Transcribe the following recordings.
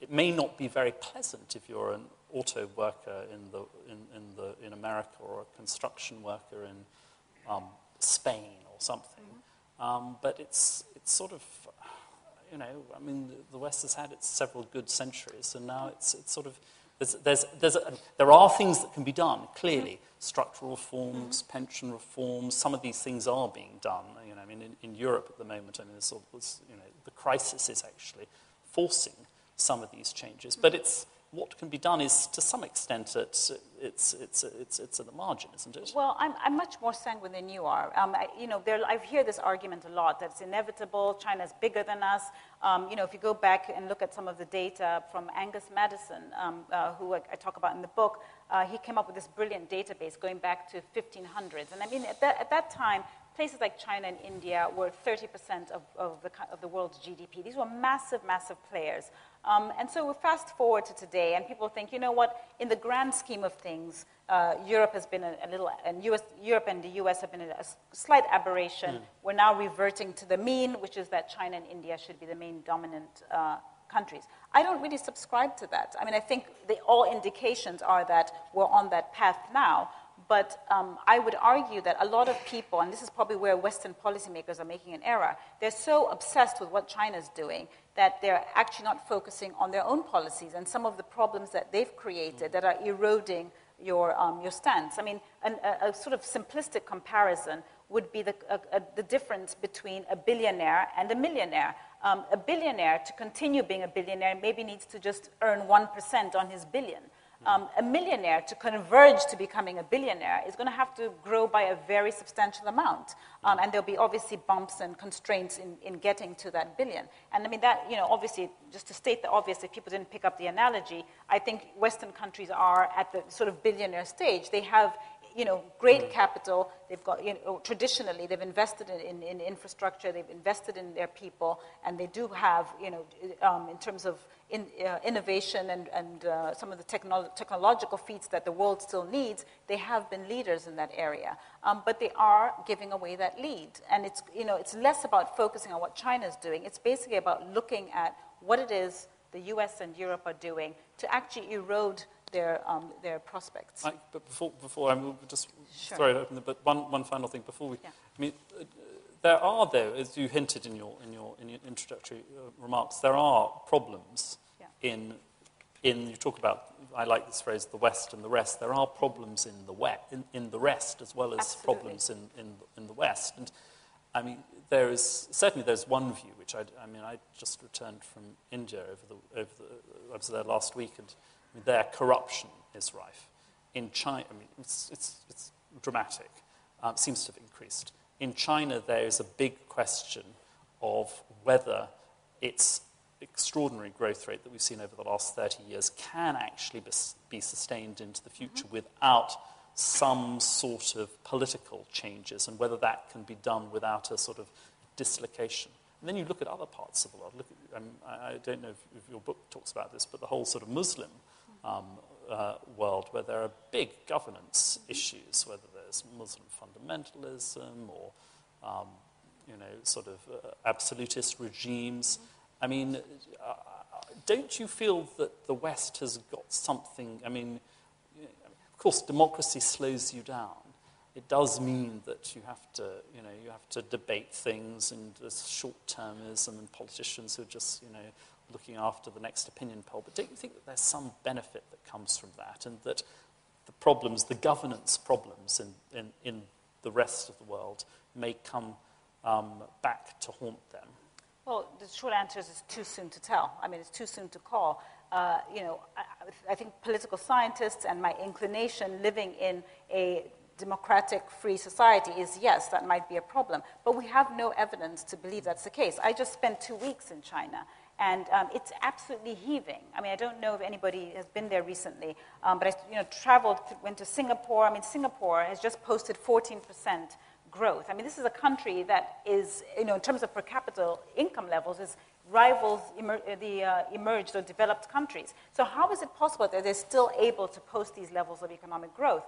it may not be very pleasant if you're an auto worker in America or a construction worker in Spain or something. But it's sort of, I mean, the West has had its several good centuries, and now it's sort of, there are things that can be done, clearly. Structural reforms, pension reforms, some of these things are being done. I mean, in Europe at the moment, I mean, the crisis is actually forcing some of these changes. But what can be done is, to some extent, it's at the margin, isn't it? Well, I'm much more sanguine than you are. I hear this argument a lot, that it's inevitable, China's bigger than us. If you go back and look at some of the data from Angus Maddison, who I talk about in the book, he came up with this brilliant database going back to 1500s. And I mean, at that time, places like China and India were 30% of the world's GDP. These were massive, massive players. And so we fast forward to today, and people think, you know what, in the grand scheme of things, Europe has been Europe and the US have been a slight aberration. We're now reverting to the mean, which is that China and India should be the main dominant countries. I don't really subscribe to that. I mean, I think all indications are that we're on that path now. But I would argue that a lot of people, and this is probably where Western policymakers are making an error, they're so obsessed with what China's doing that they're actually not focusing on their own policies and some of the problems that they've created that are eroding your stance. I mean, a sort of simplistic comparison would be the difference between a billionaire and a millionaire. A billionaire, to continue being a billionaire, maybe needs to just earn 1% on his billion. A millionaire, to converge to becoming a billionaire, is going to have to grow by a very substantial amount. And there'll be obviously bumps and constraints in getting to that billion. And I mean, that, obviously, just to state the obvious, if people didn't pick up the analogy, I think Western countries are at the sort of billionaire stage. They have, great capital. They've got, traditionally, they've invested in infrastructure, they've invested in their people, and they do have, in terms of innovation and some of the technological feats that the world still needs, they have been leaders in that area. But they are giving away that lead. And it's less about focusing on what China's doing. It's basically about looking at what it is the US and Europe are doing to actually erode their prospects. But before I will just throw it open. But one final thing before we. Yeah. I mean, there are, though, as you hinted in your introductory remarks, there are problems in you talk about. I like this phrase, the West and the rest. There are problems in the West, in the rest, as well as Absolutely. Problems in the West. And I mean, there's one view which I just returned from India I was there last week, and I mean, there corruption is rife. In China, I mean, it's dramatic. Seems to have increased. In China, there is a big question of whether its extraordinary growth rate that we've seen over the last 30 years can actually be sustained into the future without some sort of political changes, and whether that can be done without a sort of dislocation. And then you look at other parts of the world. I don't know if your book talks about this, but the whole sort of Muslim world, where there are big governance issues, whether there's Muslim fundamentalism or sort of absolutist regimes. I mean, don't you feel that the West has got something? I mean, of course, democracy slows you down. It does mean that you have to debate things, and there's short-termism and politicians who are just, looking after the next opinion poll. But don't you think that there's some benefit that comes from that, and that the governance problems in the rest of the world may come back to haunt them? Well, the short answer is it's too soon to tell. I mean, it's too soon to call. I think political scientists, and my inclination living in a democratic, free society is, yes, that might be a problem. But we have no evidence to believe that's the case. I just spent 2 weeks in China, and it's absolutely heaving. I mean, I don't know if anybody has been there recently, but I traveled, went to Singapore. I mean, Singapore has just posted 14% growth. I mean, this is a country that is, in terms of per capita income levels, rivals the emerged or developed countries. So how is it possible that they're still able to post these levels of economic growth?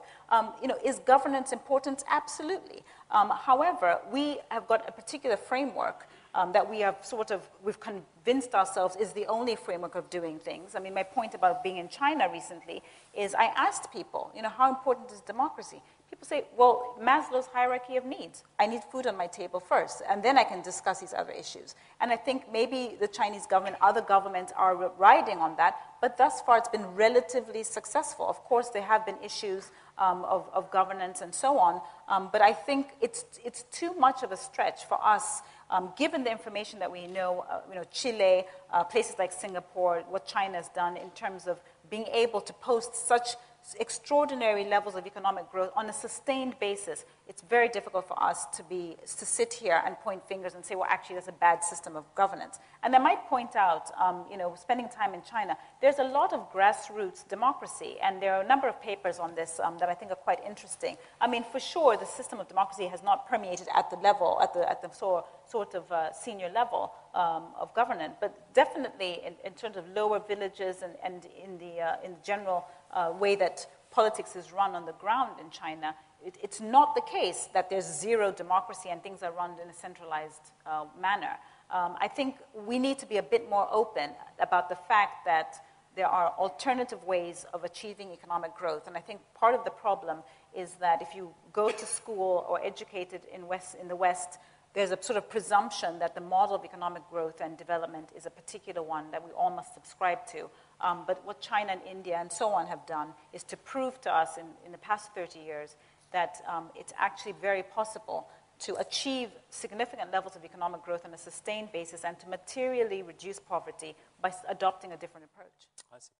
Is governance important? Absolutely. However, we have got a particular framework that we've convinced ourselves is the only framework of doing things. I mean, my point about being in China recently is I asked people, how important is democracy? People say, well, Maslow's hierarchy of needs. I need food on my table first, and then I can discuss these other issues. And I think maybe the Chinese government, other governments are riding on that, but thus far it's been relatively successful. Of course, there have been issues of governance and so on, but I think it's too much of a stretch for us, given the information that we know, Chile, places like Singapore, what China's done in terms of being able to post such extraordinary levels of economic growth on a sustained basis. It's very difficult for us to sit here and point fingers and say, well, actually, that's a bad system of governance. And I might point out, spending time in China, there's a lot of grassroots democracy, and there are a number of papers on this that I think are quite interesting. I mean, for sure, the system of democracy has not permeated at the level, at the sort of senior level of governance, but definitely in terms of lower villages and in the general way that politics is run on the ground in China, it's not the case that there's zero democracy and things are run in a centralized manner. I think we need to be a bit more open about the fact that there are alternative ways of achieving economic growth. And I think part of the problem is that if you go to school or educated in the West, there's a sort of presumption that the model of economic growth and development is a particular one that we all must subscribe to. But what China and India and so on have done is to prove to us in the past 30 years that it's actually very possible to achieve significant levels of economic growth on a sustained basis and to materially reduce poverty by adopting a different approach. I see.